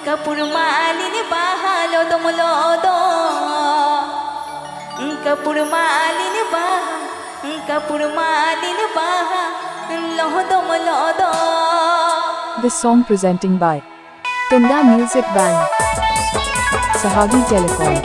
kapur malin baha lodom lodo kapur malin baha lodom lodo. This song presenting by Tunda Music Band, Sahagi Telecom.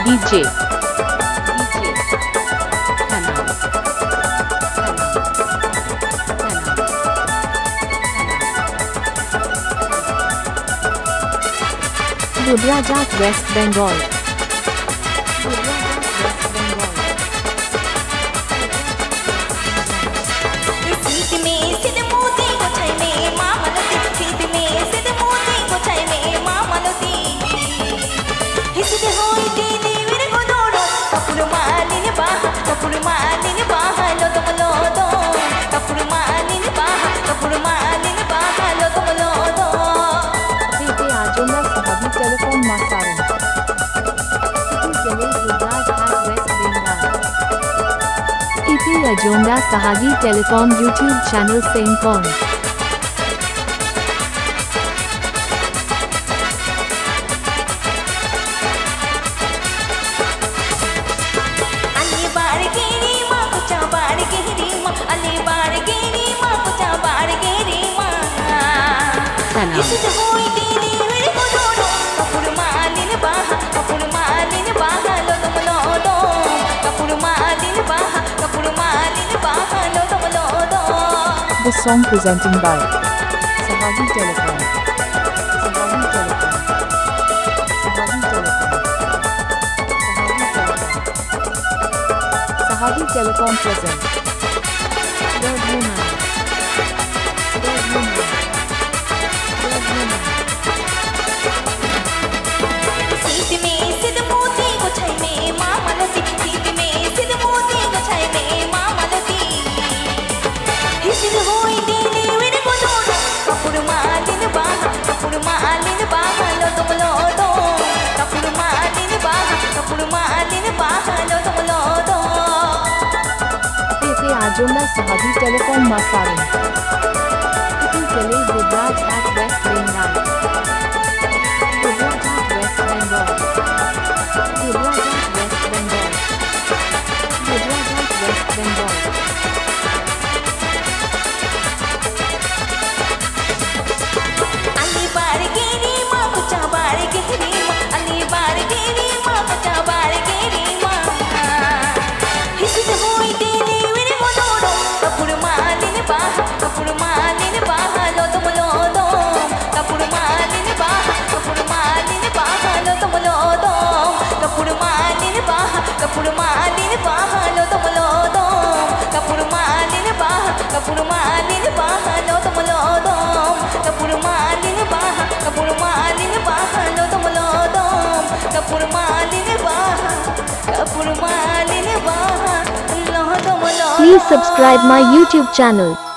DJ Rudrajat, West Bengal. Telecom Masaran. EP Ajonda Sahagi Telecom YouTube channel Sengkong. This song presenting by Sahagi Telecom. Sahagi Telecom present. Ajonda Sahagi Telecom Masaran. Iti Tele Rudraj at West Bengal. Rudraj at West Bengal. Rudraj at West Bengal. Rudraj at West Bengal. Ali bar giri ma kucha bar giri ma Ali bar giri ma kucha bar giri ma Hisid hoi dili kapur malin baha lodom lodo kapur malin baha lodom lodo kapur malin baha lodom lodo kapur malin baha lodom lodo kapur malin baha lodom lodo kapur malin baha lodom lodo. Please subscribe my YouTube channel.